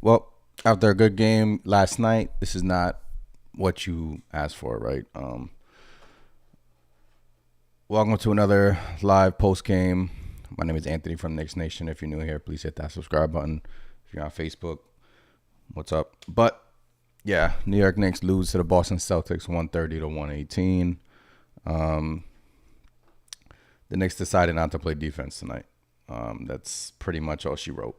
Well, after a good game last night, this is not what you asked for, right? Welcome to another live post game. My name is Anthony from Knicks Nation. If you're new here, please hit that subscribe button. If you're on Facebook, what's up? But yeah, New York Knicks lose to the Boston Celtics 130 to 118. The Knicks decided not to play defense tonight. That's pretty much all she wrote.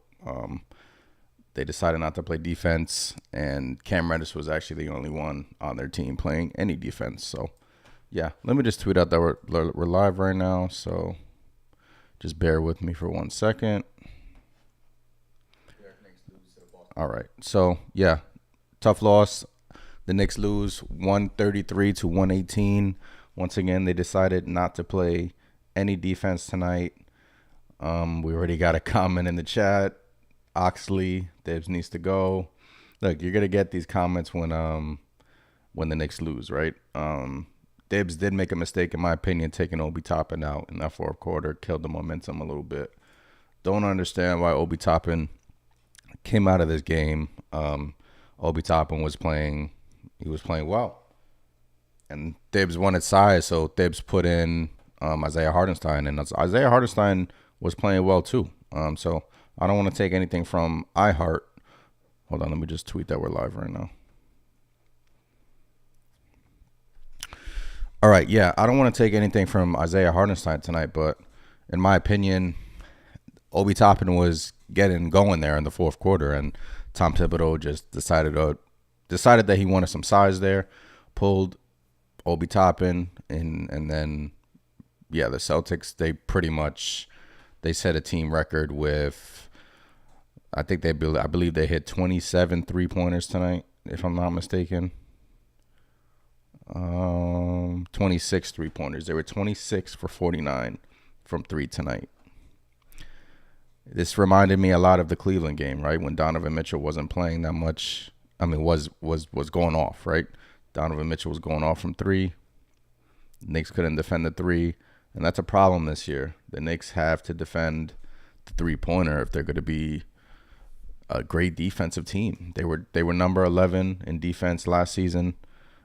They decided not to play defense, and Cam Reddish was actually the only one on their team playing any defense. So, yeah, let me just tweet out that we're live right now. So, just bear with me for 1 second. All right. So, yeah, tough loss. The Knicks lose 133 to 118. Once again, they decided not to play any defense tonight. We already got a comment in the chat. Oxley, Dibs needs to go. Look, you're gonna get these comments when the Knicks lose, right? Dibs did make a mistake, in my opinion, taking Obi Toppin out in that fourth quarter, killed the momentum a little bit. Don't understand why Obi Toppin came out of this game. Obi Toppin was playing well, and Dibs wanted size, so Dibs put in Isaiah Hartenstein, and Isaiah Hartenstein was playing well too. So I don't want to take anything from iHeart. Hold on, let me just tweet that we're live right now. All right, yeah, I don't want to take anything from Isaiah Hartenstein tonight, but in my opinion, Obi Toppin was getting going there in the fourth quarter, and Tom Thibodeau just decided that he wanted some size there, pulled Obi Toppin, and then, yeah, the Celtics, they set a team record with, I believe they hit 27 3-pointers tonight, if I'm not mistaken. 26 3-pointers. They were 26 for 49 from three tonight. This reminded me a lot of the Cleveland game, right? When Donovan Mitchell wasn't playing that much. I mean, was going off, right? Donovan Mitchell was going off from three. Knicks couldn't defend the three. And that's a problem this year. The Knicks have to defend the three-pointer if they're going to be a great defensive team. They were number 11 in defense last season,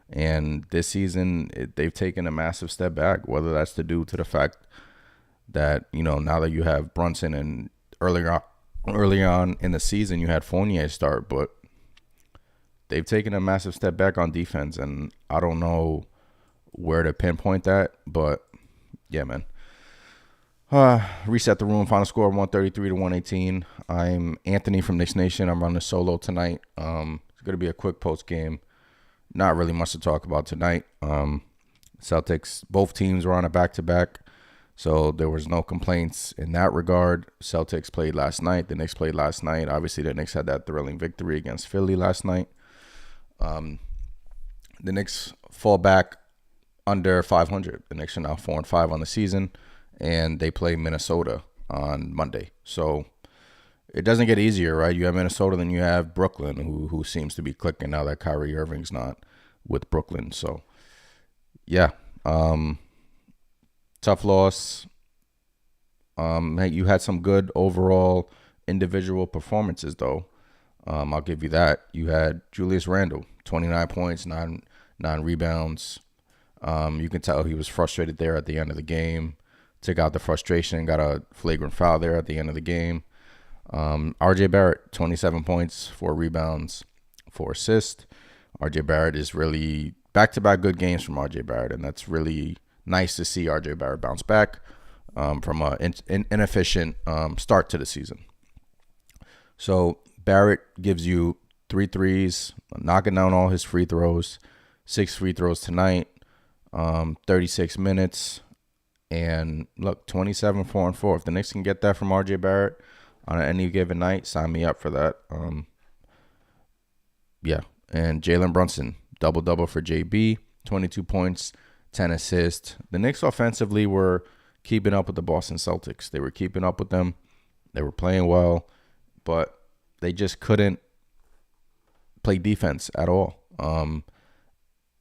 and this season they've taken a massive step back. Whether that's to do to the fact that now that you have Brunson, and early on in the season you had Fournier start, but they've taken a massive step back on defense, and I don't know where to pinpoint that, but yeah, man. Reset the room. Final score 133 to 118. I'm Anthony from Knicks Nation. I'm running solo tonight. It's gonna be a quick post game. Not really much to talk about tonight. Celtics, both teams were on a back-to-back, so there was no complaints in that regard. Celtics played last night. The Knicks played last night. Obviously, the Knicks had that thrilling victory against Philly last night. The Knicks fall back under 500. The Knicks are now 4-5 on the season, and they play Minnesota on Monday. So it doesn't get easier, right? You have Minnesota, then you have Brooklyn, who seems to be clicking now that Kyrie Irving's not with Brooklyn. So yeah, tough loss. Hey, you had some good overall individual performances, though. I'll give you that. You had Julius Randle, 29 points, nine rebounds. You can tell he was frustrated there at the end of the game. Took out the frustration, got a flagrant foul there at the end of the game. RJ Barrett, 27 points, 4 rebounds, 4 assists. RJ Barrett is really back-to-back good games from RJ Barrett, and that's really nice to see RJ Barrett bounce back from an inefficient start to the season. So Barrett gives you 3 threes, knocking down all his free throws, 6 free throws tonight. 36 minutes, and look, 27 4-4. If the Knicks can get that from RJ Barrett on any given night, sign me up for that. Yeah, and Jalen Brunson, double for JB, 22 points, 10 assists. The Knicks offensively were keeping up with the Boston Celtics. They were keeping up with them. They were playing well, but they just couldn't play defense at all.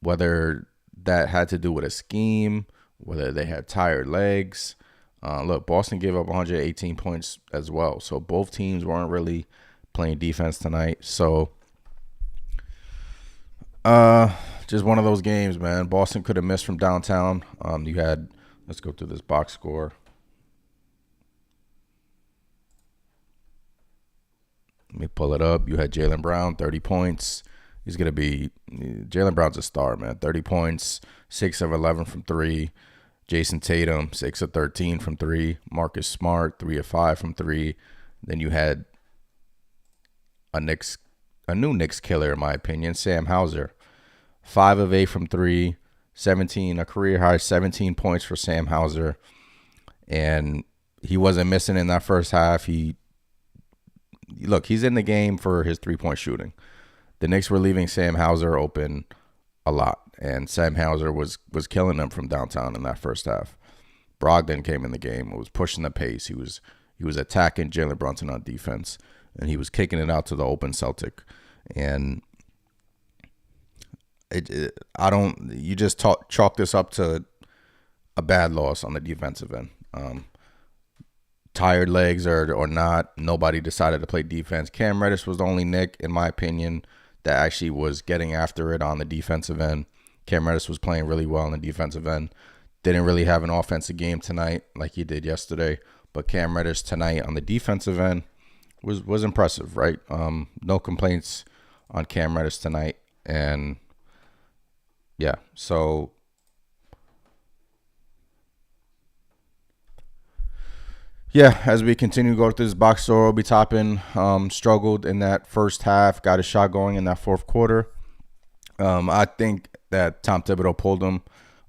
Whether that had to do with a scheme, whether they had tired legs. Look, Boston gave up 118 points as well. So both teams weren't really playing defense tonight. So, just one of those games, man. Boston could have missed from downtown. Let's go through this box score. Let me pull it up. You had Jaylen Brown, 30 points. Jaylen Brown's a star, man. 30 points, 6 of 11 from 3. Jason Tatum, 6 of 13 from 3. Marcus Smart, 3 of 5 from 3. Then you had a new Knicks killer, in my opinion, Sam Hauser. 5 of 8 from 3. A career high 17 points for Sam Hauser. And he wasn't missing in that first half. He's in the game for his 3-point shooting. The Knicks were leaving Sam Hauser open a lot, and Sam Hauser was killing them from downtown in that first half. Brogdon came in the game, was pushing the pace. He was attacking Jalen Brunson on defense, and he was kicking it out to the open Celtic. And you just chalk this up to a bad loss on the defensive end. Tired legs or not, nobody decided to play defense. Cam Reddish was the only Knick, in my opinion, that actually was getting after it on the defensive end. Cam Reddish was playing really well on the defensive end. Didn't really have an offensive game tonight like he did yesterday. But Cam Reddish tonight on the defensive end was impressive, right? No complaints on Cam Reddish tonight. And yeah, so yeah, as we continue to go through this box score, Obi Toppin struggled in that first half, got a shot going in that fourth quarter. I think that Tom Thibodeau pulled him.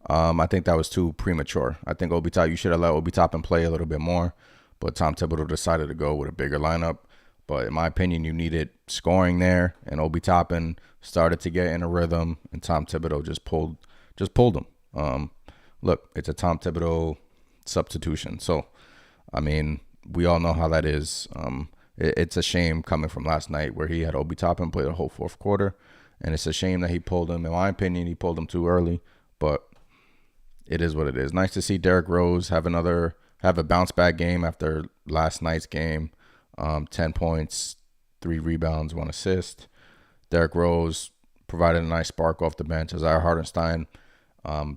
I think that was too premature. I think you should have let Obi Toppin play a little bit more, but Tom Thibodeau decided to go with a bigger lineup. But in my opinion, you needed scoring there, and Obi Toppin started to get in a rhythm, and Tom Thibodeau just pulled him. Look, it's a Tom Thibodeau substitution, so I mean, we all know how that is. It's a shame coming from last night where he had Obi Toppin play the whole fourth quarter, and it's a shame that he pulled him. In my opinion, he pulled him too early, but it is what it is. Nice to see Derrick Rose have a bounce back game after last night's game. 10 points, 3 rebounds, 1 assist. Derrick Rose provided a nice spark off the bench. Isaiah Hartenstein,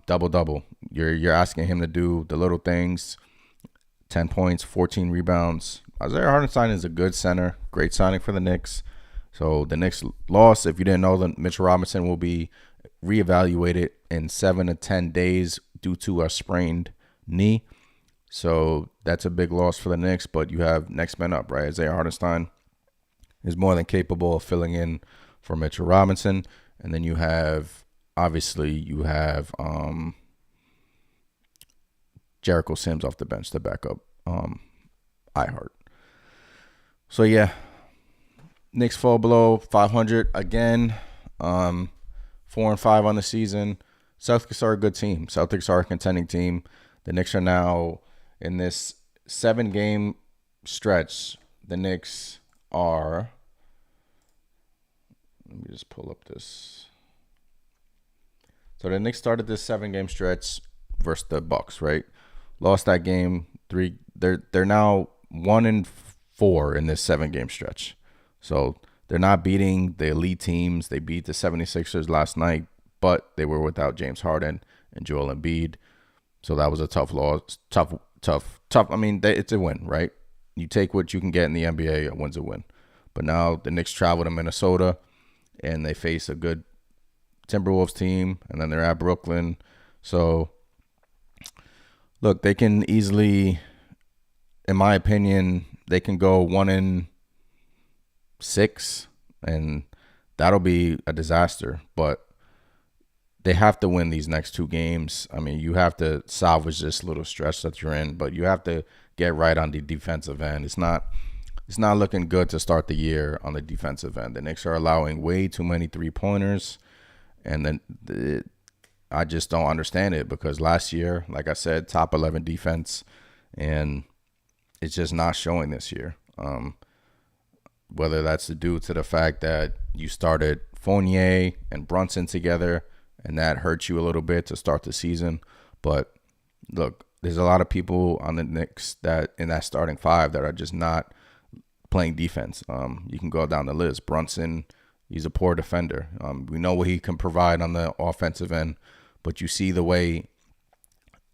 double-double. You're asking him to do the little things. 10 points, 14 rebounds. Isaiah Hartenstein is a good center. Great signing for the Knicks. So the Knicks lost. If you didn't know, that Mitchell Robinson will be reevaluated in 7 to 10 days due to a sprained knee. So that's a big loss for the Knicks, but you have next man up, right? Isaiah Hartenstein is more than capable of filling in for Mitchell Robinson. And then you have Jericho Sims off the bench to back up iHeart. So yeah, Knicks fall below 500 again. 4-5 on the season. Celtics are a good team. Celtics are a contending team. The Knicks are now in this 7-game stretch. The Knicks are. Let me just pull up this. So the Knicks started this 7-game stretch versus the Bucks, right? Lost that game. They're now 1-4 in this 7-game stretch. So they're not beating the elite teams. They beat the 76ers last night, but they were without James Harden and Joel Embiid. So that was a tough loss. Tough. I mean, it's a win, right? You take what you can get in the NBA. A win's a win. But now the Knicks travel to Minnesota, and they face a good Timberwolves team, and then they're at Brooklyn. So look, they can easily, in my opinion, they can go 1-6, and that'll be a disaster. But they have to win these next 2 games. I mean, you have to salvage this little stretch that you're in, but you have to get right on the defensive end. It's not looking good to start the year on the defensive end. The Knicks are allowing way too many 3-pointers, and then I just don't understand it because last year, like I said, top 11 defense, and it's just not showing this year. Whether that's due to the fact that you started Fournier and Brunson together, and that hurt you a little bit to start the season. But look, there's a lot of people on the Knicks that in that starting 5 that are just not playing defense. You can go down the list. Brunson, he's a poor defender. We know what he can provide on the offensive end, but you see the way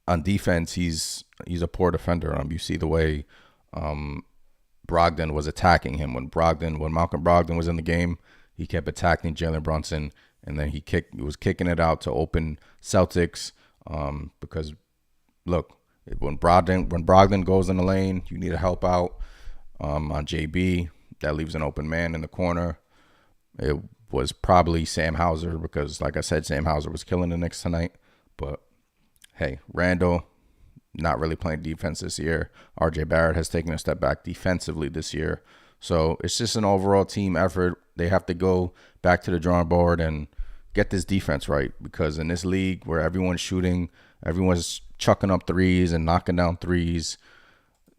on defense he's a poor defender. You see the way Brogdon was attacking him when Malcolm Brogdon was in the game. He kept attacking Jalen Brunson, and then he was kicking it out to open Celtics. Because look, when Brogdon goes in the lane, you need to help out on JB. That leaves an open man in the corner. It was probably Sam Hauser because, like I said, Sam Hauser was killing the Knicks tonight. But hey, Randall not really playing defense this year. RJ Barrett has taken a step back defensively this year. So it's just an overall team effort. They have to go back to the drawing board and get this defense right, because in this league where everyone's shooting, everyone's chucking up threes and knocking down threes.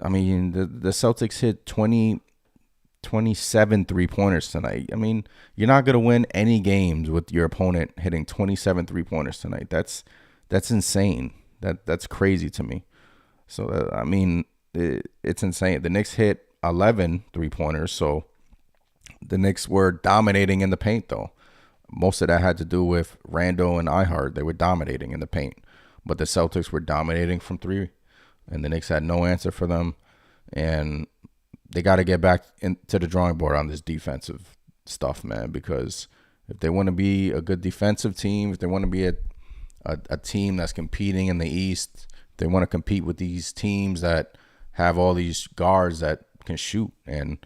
I mean, the Celtics hit 27 three-pointers tonight. I mean, you're not going to win any games with your opponent hitting 27 three-pointers tonight. That's insane. That's crazy to me. So, I mean, it's insane. The Knicks hit 11 three-pointers, so the Knicks were dominating in the paint, though. Most of that had to do with Randall and Ihart. They were dominating in the paint. But the Celtics were dominating from three, and the Knicks had no answer for them. And they got to get back into the drawing board on this defensive stuff, man, because if they want to be a good defensive team, if they want to be a team that's competing in the East, they want to compete with these teams that have all these guards that can shoot. And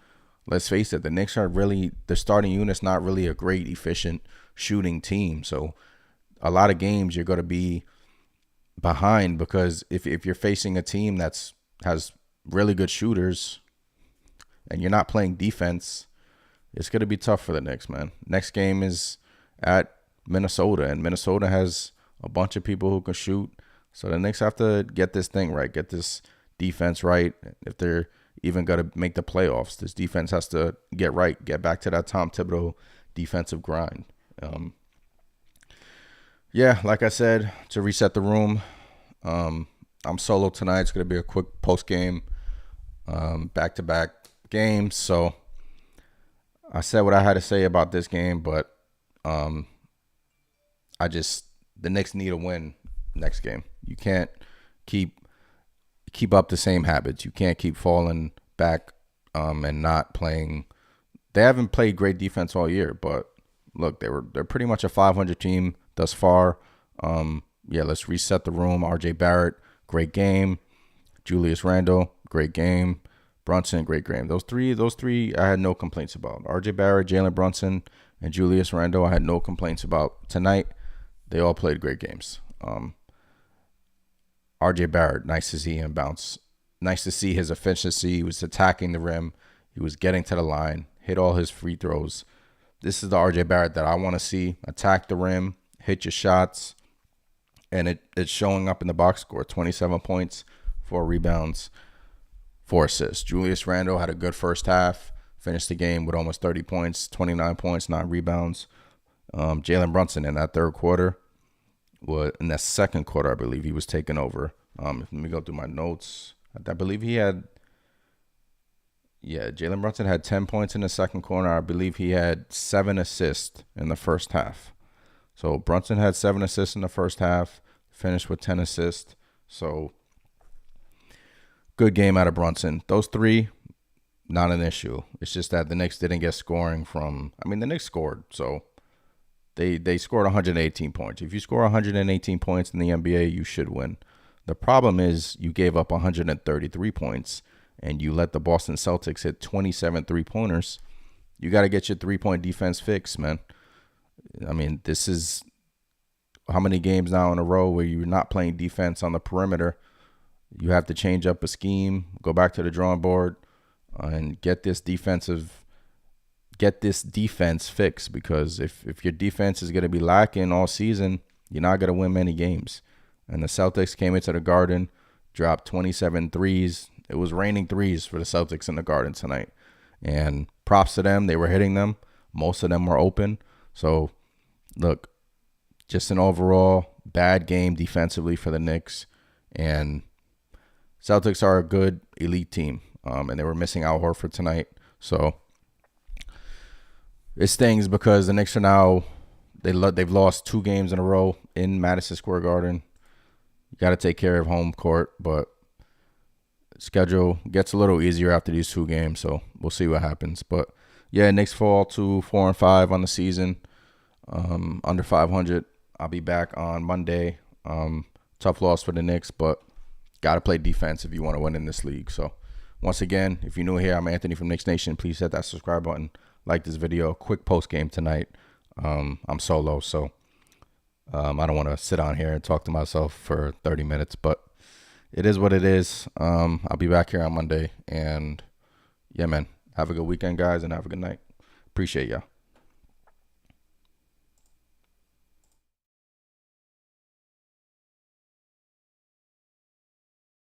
let's face it, the Knicks are really, the starting unit's not really a great, efficient shooting team. So a lot of games you're going to be behind, because if you're facing a team has really good shooters and you're not playing defense, it's going to be tough for the Knicks, man. Next game is at Minnesota, and Minnesota has a bunch of people who can shoot. So the Knicks have to get this thing right, get this defense right. If they're even going to make the playoffs, this defense has to get right, get back to that Tom Thibodeau defensive grind. Yeah, like I said, to reset the room, I'm solo tonight. It's going to be a quick post-game, back-to-back games. So I said what I had to say about this game, but the Knicks need a win next game. You can't keep up the same habits. You can't keep falling back and not playing. They haven't played great defense all year, but look, they're pretty much a 500 team thus far. Yeah, let's reset the room. RJ Barrett, great game. Julius Randle, great game. Brunson, great game. Those three I had no complaints about. RJ Barrett, Jalen Brunson, and Julius Randle, I had no complaints about tonight. They all played great games. RJ Barrett, nice to see him bounce. Nice to see his efficiency. He was attacking the rim. He was getting to the line, hit all his free throws. This is the RJ Barrett that I want to see. Attack the rim, hit your shots, and it's showing up in the box score. 27 points, 4 rebounds, 4 assists. Julius Randle had a good first half, finished the game with almost 30 points, 29 points, 9 rebounds. Jalen Brunson in that third quarter, in that second quarter, I believe he was taking over. Let me go through my notes. I believe he had, Jalen Brunson had 10 points in the second quarter. I believe he had 7 assists in the first half. So Brunson had 7 assists in the first half, finished with 10 assists. So good game out of Brunson. Those 3, not an issue. It's just that the Knicks didn't get scoring from, the Knicks scored. So they scored 118 points. If you score 118 points in the NBA, you should win. The problem is you gave up 133 points and you let the Boston Celtics hit 27 three-pointers. You got to get your three-point defense fixed, man. This is how many games now in a row where you're not playing defense on the perimeter. You have to change up a scheme, go back to the drawing board, and get this defense fixed, because if your defense is going to be lacking all season, you're not going to win many games. And the Celtics came into the Garden, dropped 27 threes. It was raining threes for the Celtics in the Garden tonight. And props to them. They were hitting them. Most of them were open. So, look, just an overall bad game defensively for the Knicks. And Celtics are a good elite team. And they were missing Al Horford tonight. So it stings because the Knicks are now they've lost 2 games in a row in Madison Square Garden. You got to take care of home court, but schedule gets a little easier after these 2 games, so we'll see what happens. But yeah, Knicks fall to 4-5 on the season, under 500. I'll be back on Monday. Tough loss for the Knicks, but got to play defense if you want to win in this league. So once again, if you're new here, I'm Anthony from Knicks Nation. Please hit that subscribe button, like this video. Quick post game tonight. I'm solo, so I don't want to sit on here and talk to myself for 30 minutes, but it is what it is. I'll be back here on Monday. And yeah, man, have a good weekend, guys, and have a good night. Appreciate y'all.